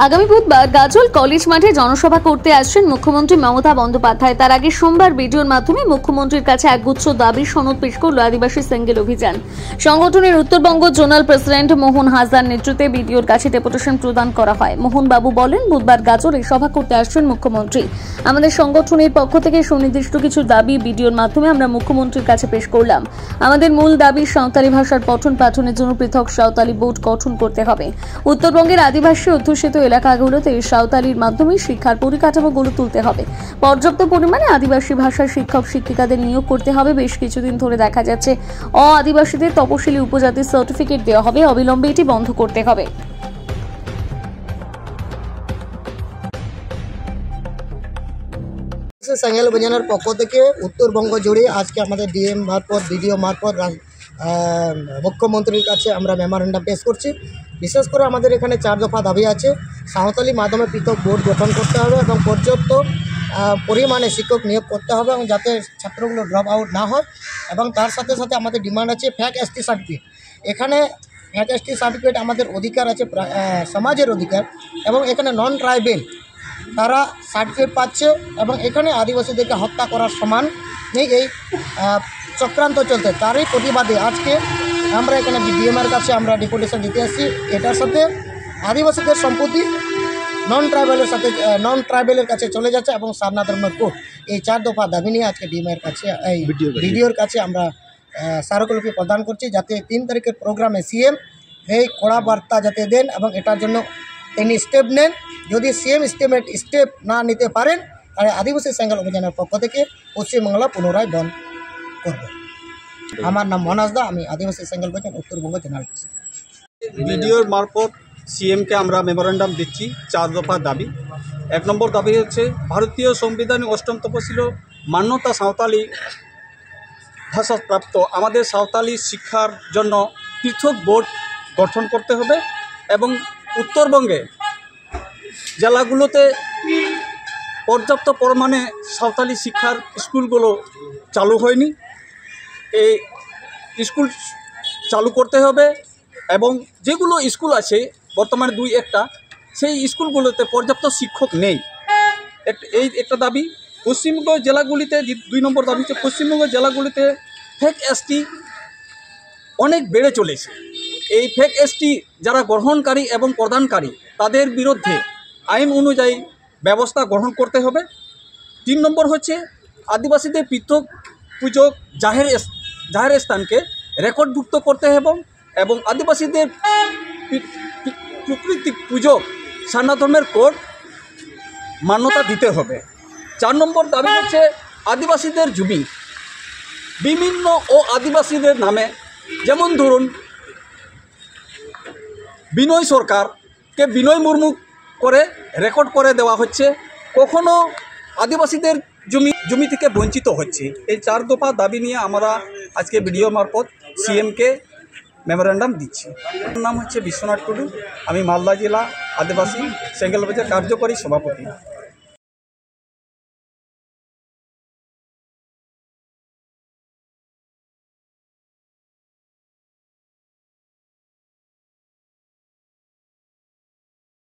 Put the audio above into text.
আগামী বুধবার গাজল কলেজ মাঠে জনসভা করতে আসছেন মুখ্যমন্ত্রী মমতা বন্দ্যোপাধ্যায়। তার আগে সোমবার ভিডিওর মাধ্যমে মুখ্যমন্ত্রীর কাছে একগুচ্ছ দাবির সনদ পেশ করল আদিবাসী সিঙ্গেল অভিযান সংগঠনের উত্তরবঙ্গ জোনাল প্রেসিডেন্ট মোহন হাজরার নেতৃত্বে ভিডিওর কাছে ডেপুটেশন প্রদান করা হয়। মোহন বাবু বলেন, বুধবার গাজলে সভা করতে আসছেন মুখ্যমন্ত্রী। আমাদের সংগঠনের পক্ষ থেকে সুনির্দিষ্ট কিছু দাবি ভিডিওর মাধ্যমে আমরা মুখ্যমন্ত্রীর কাছে পেশ করলাম। আমাদের মূল দাবি সাঁওতালি ভাষার পঠন পাঠনের জন্য পৃথক সাঁওতালি বোর্ড গঠন করতে হবে। উত্তরবঙ্গের আদিবাসী অধ্যুষিত এলাকাগুলোতে সাঁওতালির মাধ্যমে শিক্ষার পরিকাঠামো গড়ে তুলতে হবে। পর্যাপ্ত পরিমাণে আদিবাসী ভাষার শিক্ষক শিক্ষিকাদের নিয়োগ করতে হবে। বেশ কিছুদিন ধরে দেখা যাচ্ছে আদিবাসীদের তপশিলি উপজাতির সার্টিফিকেট দেওয়া হবে, অবিলম্বে এটি বন্ধ করতে হবে। সিঙ্গেল অভিযানের পক্ষ থেকে উত্তরবঙ্গ জুড়ে আজকে আমাদের ডিএম মারফত ভিডিও মারফত মুখ্যমন্ত্রীর কাছে আমরা মেমোরেন্ডাম পেশ করছি। বিশেষ করে আমাদের এখানে 4 দফা দাবি আছে। সাঁওতালি মাধ্যমে পৃথক বোর্ড গঠন করতে হবে এবং পর্যাপ্ত পরিমাণে শিক্ষক নিয়োগ করতে হবে এবং যাতে ছাত্রগুলো ড্রপ আউট না হয়। এবং তার সাথে সাথে আমাদের ডিমান্ড আছে ফ্যাক এসটি সার্টিফিকেট। এখানে ফ্যাক এসটি সার্টিফিকেট আমাদের অধিকার আছে, সমাজের অধিকার, এবং এখানে নন ট্রাইবেল তারা সার্টিফিকেট পাচ্ছে এবং এখানে আদিবাসীদেরকে হত্যা করার সমান নেই এই চক্রান্ত চলতে। তারই প্রতিবাদে আজকে আমরা এখানে ডিএমের কাছে আমরা ডেপুটেশন দিতে আসছি। এটার সাথে আদিবাসীদের সম্পত্তি নন ট্রাইবেলের কাছে চলে যাচ্ছে এবং সারনা ধর্মের কোর্ট, এই 4 দফা দাবি নিয়ে আজকে ডিএমের কাছে এই ভিডিওর কাছে আমরা স্মারকলিপি প্রদান করছি, যাতে 3 তারিখের প্রোগ্রামে সিএম এই কড়া বার্তা যাতে দেন এবং এটার জন্য তিনি স্টেপ নেন। যদি সিএম স্টেপ না নিতে পারেন তাহলে আদিবাসী সিঙ্গেল অভিযানের পক্ষ থেকে পশ্চিমবাংলা পুনরায় বন্ধ করব। আমার নাম মনাজ দা, আমি আদিবাসী সিঙ্গেল অভিযান উত্তরবঙ্গ জেনারেল প্রেসিডেন্ট। ভিডিওর মারফত সিএমকে আমরা মেমোরেন্ডাম দিচ্ছি 4 দফা দাবি। 1 নম্বর দাবি হচ্ছে ভারতীয় সংবিধানে 8ম তফসিল মান্যতা সাঁওতালি ভাষাপ্রাপ্ত আমাদের সাঁওতালি শিক্ষার জন্য পৃথক বোর্ড গঠন করতে হবে এবং উত্তরবঙ্গে জেলাগুলোতে পর্যাপ্ত পরিমাণে সাঁওতালি শিক্ষার স্কুলগুলো চালু হয়নি, এই স্কুল চালু করতে হবে। এবং যেগুলো স্কুল আছে বর্তমানে 2-1টা, সেই স্কুলগুলোতে পর্যাপ্ত শিক্ষক নেই, এই একটা দাবি। পশ্চিমবঙ্গ জেলাগুলিতে 2 নম্বর দাবি হচ্ছে পশ্চিমবঙ্গ জেলাগুলিতে ফেক এসটি অনেক বেড়ে চলেছে। এই ফেক এসটি যারা গ্রহণকারী এবং প্রদানকারী তাদের বিরুদ্ধে আইন অনুযায়ী ব্যবস্থা গ্রহণ করতে হবে। 3 নম্বর হচ্ছে আদিবাসীদের পৃথক পুজো জাহের স্থানকে রেকর্ডভুক্ত করতে হবে এবং আদিবাসীদের প্রাকৃতিক পুজো সারনা ধর্মের কোড মান্যতা দিতে হবে। 4 নম্বর দাবি হচ্ছে আদিবাসীদের জমি বিভিন্ন আদিবাসীদের নামে, যেমন ধরুন বিনয় সরকারকে বিনয় মুর্মু করে রেকর্ড করে দেওয়া হচ্ছে, কখনো আদিবাসীদের জমি থেকে বঞ্চিত হচ্ছে। এই 4 দফা দাবি নিয়ে আমরা আজকে ভিডিও মারফত সিএমকে মেমোরেন্ডাম দিচ্ছি। আমার নাম হচ্ছে বিশ্বনাথ টুডু, আমি মালদা জেলা আদিবাসী সিঙ্গেল অভিযান কার্যকরী সভাপতি।